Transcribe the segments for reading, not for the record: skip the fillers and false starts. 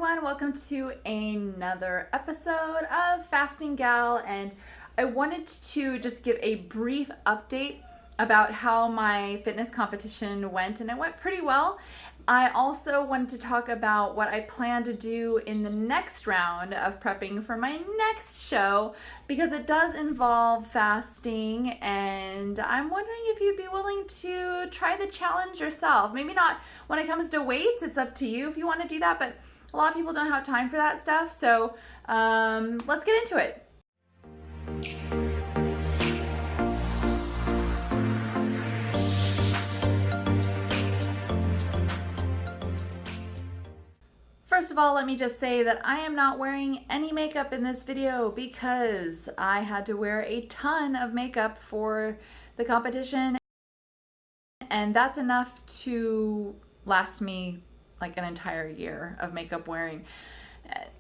everyone, welcome to another episode of Fasting Gal, and I wanted to just give a brief update about how my fitness competition went, and it went pretty well. I also wanted to talk about what I plan to do in the next round of prepping for my next show, because it does involve fasting, and I'm wondering if you'd be willing to try the challenge yourself. Maybe not when it comes to weights, it's up to you if you want to do that, but a lot of people don't have time for that stuff, so let's get into it. First of all, let me just say that I am not wearing any makeup in this video because I had to wear a ton of makeup for the competition, and that's enough to last me like an entire year of makeup wearing.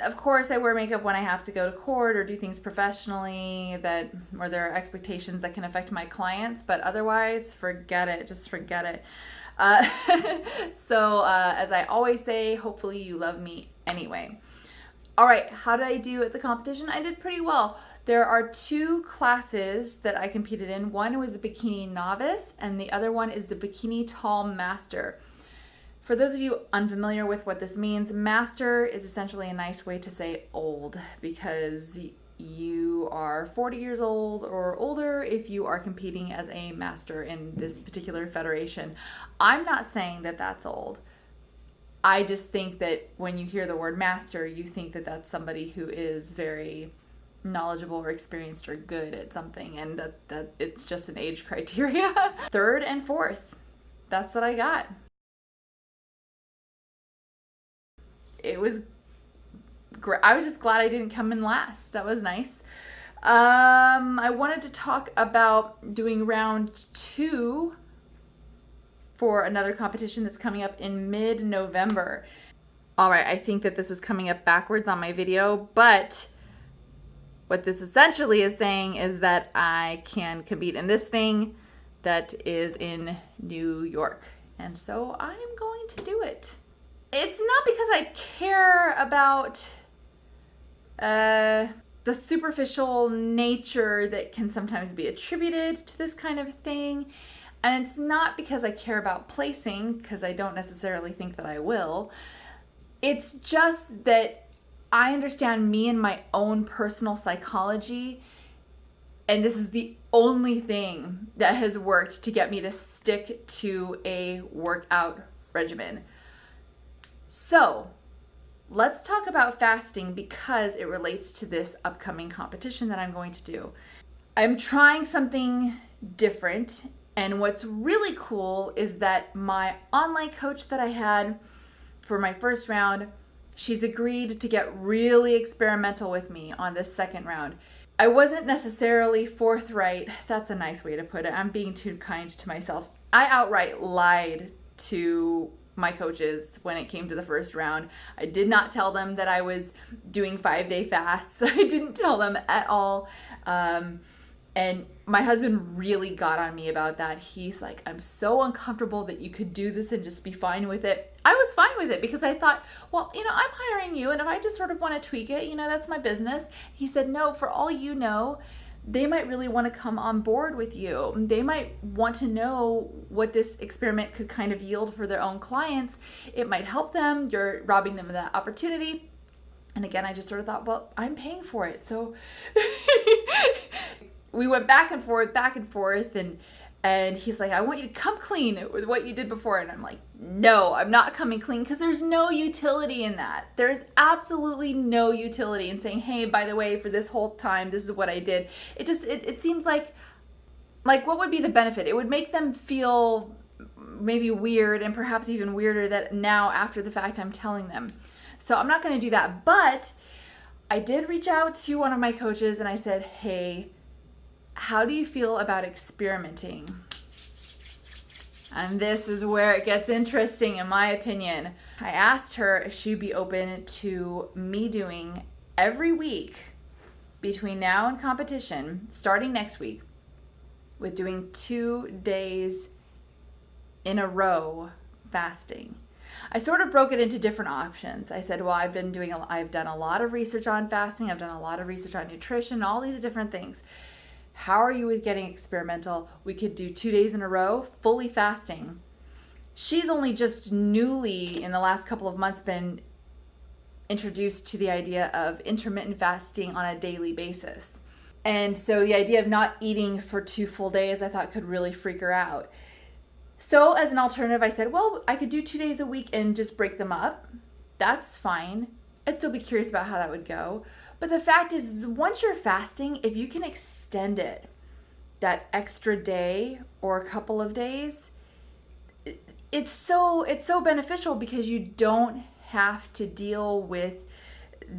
Of course, I wear makeup when I have to go to court or do things professionally or there are expectations that can affect my clients, but otherwise, forget it, just forget it. As I always say, hopefully you love me anyway. All right, how did I do at the competition? I did pretty well. There are two classes that I competed in. One was the Bikini Novice, and the other one is the Bikini Tall Master. For those of you unfamiliar with what this means, master is essentially a nice way to say old, because you are 40 years old or older if you are competing as a master in this particular federation. I'm not saying that that's old. I just think that when you hear the word master, you think that that's somebody who is very knowledgeable or experienced or good at something, and that it's just an age criteria. Third and fourth, that's what I got. It was great. I was just glad I didn't come in last. That was nice. I wanted to talk about doing round 2 for another competition that's coming up in mid-November. All right, I think that this is coming up backwards on my video, but what this essentially is saying is that I can compete in this thing that is in New York. And so I am going to do it. It's not because I care about the superficial nature that can sometimes be attributed to this kind of thing. And it's not because I care about placing, because I don't necessarily think that I will. It's just that I understand me and my own personal psychology, and this is the only thing that has worked to get me to stick to a workout regimen. So let's talk about fasting because it relates to this upcoming competition that I'm going to do. I'm trying something different, and what's really cool is that my online coach that I had for my first round, she's agreed to get really experimental with me on this second round. I wasn't necessarily forthright. That's a nice way to put it. I'm being too kind to myself. I outright lied to my coaches when it came to the first round. I did not tell them that I was doing 5-day fasts. I didn't tell them at all. And my husband really got on me about that. He's like, I'm so uncomfortable that you could do this and just be fine with it. I was fine with it because I thought, well, I'm hiring you, and if I just sort of want to tweak it, that's my business. He said, no, for all you know, they might really want to come on board with you. They might want to know what this experiment could kind of yield for their own clients. It might help them. You're robbing them of that opportunity. And again, I just sort of thought, well, I'm paying for it. So we went back and forth, and he's like, I want you to come clean with what you did before. And I'm like, no, I'm not coming clean, because there's no utility in that. There's absolutely no utility in saying, hey, by the way, for this whole time, this is what I did. It seems like what would be the benefit? It would make them feel maybe weird, and perhaps even weirder that now after the fact I'm telling them. So I'm not going to do that. But I did reach out to one of my coaches and I said, hey, how do you feel about experimenting? And this is where it gets interesting, in my opinion. I asked her if she'd be open to me doing every week between now and competition, starting next week, with doing 2 days in a row fasting. I sort of broke it into different options. I said, well, I've done a lot of research on fasting. I've done a lot of research on nutrition, all these different things. How are you with getting experimental? We could do 2 days in a row, fully fasting. She's only just newly in the last couple of months been introduced to the idea of intermittent fasting on a daily basis. And so the idea of not eating for 2 full days, I thought could really freak her out. So as an alternative, I said, well, I could do 2 days a week and just break them up. That's fine. I'd still be curious about how that would go. But the fact is once you're fasting, if you can extend it that extra day or a couple of days, it's so beneficial because you don't have to deal with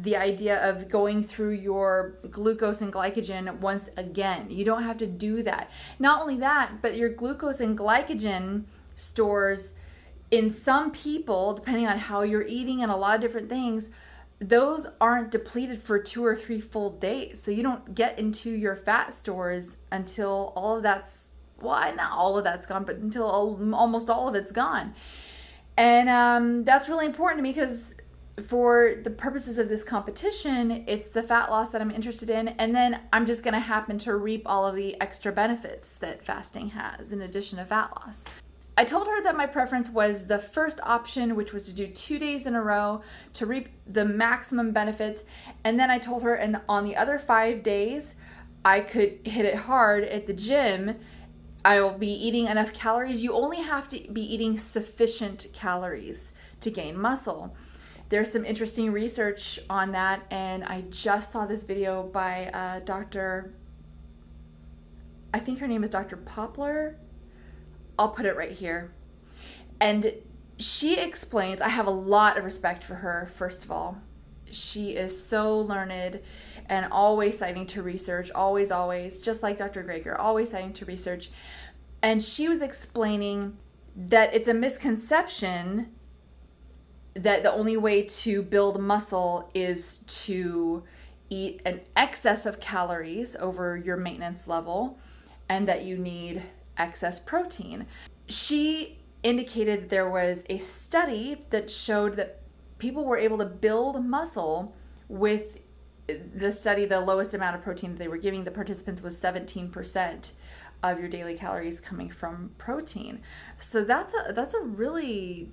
the idea of going through your glucose and glycogen once again. You don't have to do that. Not only that, but your glucose and glycogen stores in some people, depending on how you're eating and a lot of different things, those aren't depleted for 2 or 3 full days. So you don't get into your fat stores until all of that's, well, not all of that's gone, but until almost all of it's gone. And that's really important to me because for the purposes of this competition, it's the fat loss that I'm interested in. And then I'm just going to happen to reap all of the extra benefits that fasting has in addition to fat loss. I told her that my preference was the first option, which was to do 2 days in a row to reap the maximum benefits. And then I told her, and on the other 5 days, I could hit it hard at the gym. I will be eating enough calories. You only have to be eating sufficient calories to gain muscle. There's some interesting research on that, and I just saw this video by I think her name is Dr. Poplar. I'll put it right here. And she explains, I have a lot of respect for her, first of all. She is so learned and always citing to research, always, just like Dr. Greger, always citing to research. And she was explaining that it's a misconception that the only way to build muscle is to eat an excess of calories over your maintenance level and that you need excess protein. She indicated there was a study that showed that people were able to build muscle with the lowest amount of protein that they were giving the participants was 17% of your daily calories coming from protein. So that's a really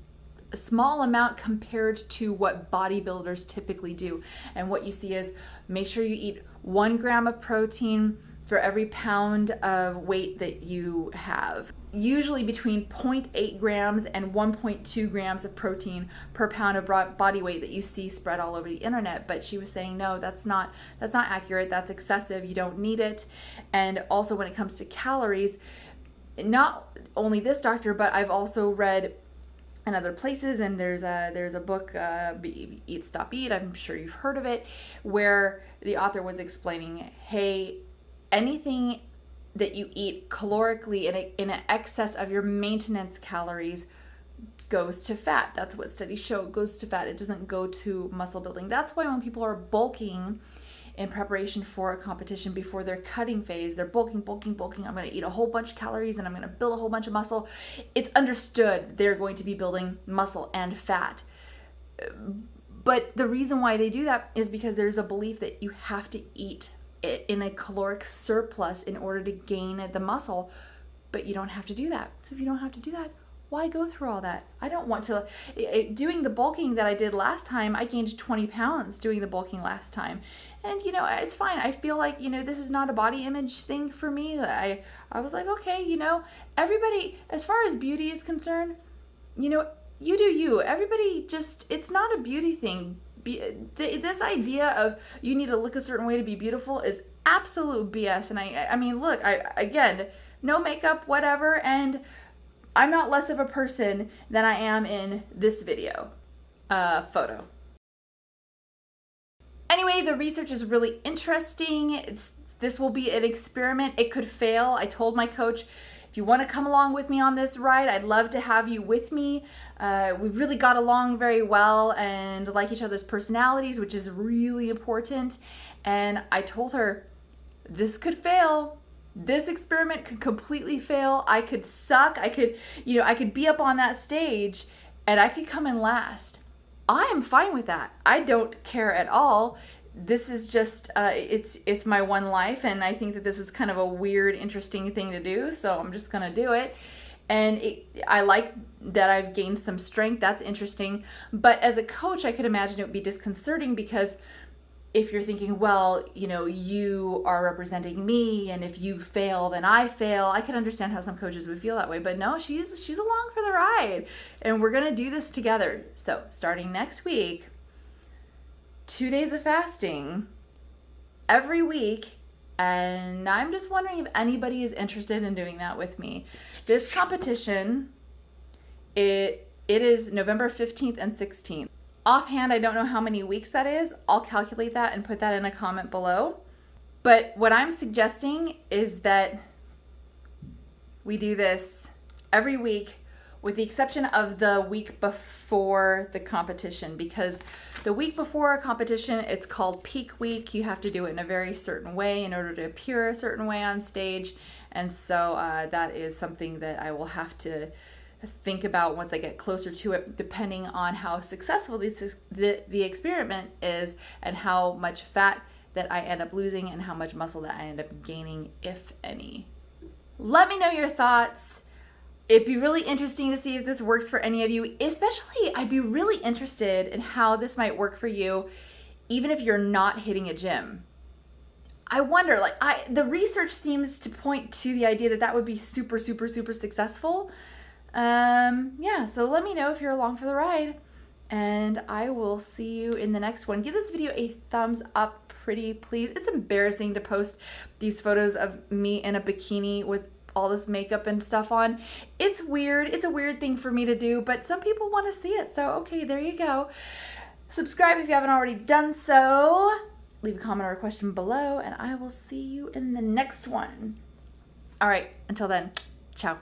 small amount compared to what bodybuilders typically do. And what you see is make sure you eat 1 gram of protein for every pound of weight that you have. Usually between 0.8 grams and 1.2 grams of protein per pound of body weight that you see spread all over the internet. But she was saying, no, that's not accurate. That's excessive. You don't need it. And also when it comes to calories, not only this doctor, but I've also read in other places, and there's a book, Eat Stop Eat, I'm sure you've heard of it, where the author was explaining, hey, anything that you eat calorically in an excess of your maintenance calories goes to fat. That's what studies show, it goes to fat. It doesn't go to muscle building. That's why when people are bulking in preparation for a competition before their cutting phase, they're bulking. I'm going to eat a whole bunch of calories and I'm going to build a whole bunch of muscle. It's understood they're going to be building muscle and fat. But the reason why they do that is because there's a belief that you have to eat in a caloric surplus in order to gain the muscle, but you don't have to do that. So if you don't have to do that, why go through all that? I don't want to. Doing the bulking that I did last time, I gained 20 pounds doing the bulking last time. And, it's fine. I feel like, this is not a body image thing for me. I was like, okay, everybody, as far as beauty is concerned, you do you. Everybody just, it's not a beauty thing. This idea of you need to look a certain way to be beautiful is absolute BS. And I mean, look, again, no makeup, whatever, and I'm not less of a person than I am in this video, photo. Anyway, the research is really interesting. This will be an experiment. It could fail. I told my coach, if you want to come along with me on this ride, I'd love to have you with me. We really got along very well and like each other's personalities, which is really important. And I told her, this could fail. This experiment could completely fail. I could suck. I could be up on that stage and I could come in last, I am fine with that. I don't care at all. This is just it's my one life, and I think that this is kind of a weird, interesting thing to do, so I'm just gonna do it. And I like that I've gained some strength. That's interesting. But as a coach, I could imagine it would be disconcerting, because if you're thinking, well, you are representing me, and if you fail, then I fail. I can understand how some coaches would feel that way. But no, she's along for the ride, and we're gonna do this together. So starting next week, 2 days of fasting every week. And I'm just wondering if anybody is interested in doing that with me. This competition, it is November 15th and 16th. Offhand, I don't know how many weeks that is. I'll calculate that and put that in a comment below. But what I'm suggesting is that we do this every week, with the exception of the week before the competition, because the week before a competition, it's called peak week. You have to do it in a very certain way in order to appear a certain way on stage. And so that is something that I will have to think about once I get closer to it, depending on how successful the experiment is, and how much fat that I end up losing, and how much muscle that I end up gaining, if any. Let me know your thoughts. It'd be really interesting to see if this works for any of you. Especially, I'd be really interested in how this might work for you, even if you're not hitting a gym. I wonder, the research seems to point to the idea that would be super, super, super successful. Yeah, so let me know if you're along for the ride, and I will see you in the next one. Give this video a thumbs up, pretty please. It's embarrassing to post these photos of me in a bikini with all this makeup and stuff on. It's weird. It's a weird thing for me to do, but some people want to see it. So, okay, there you go. Subscribe if you haven't already done so. Leave a comment or a question below, and I will see you in the next one. All right, until then, ciao.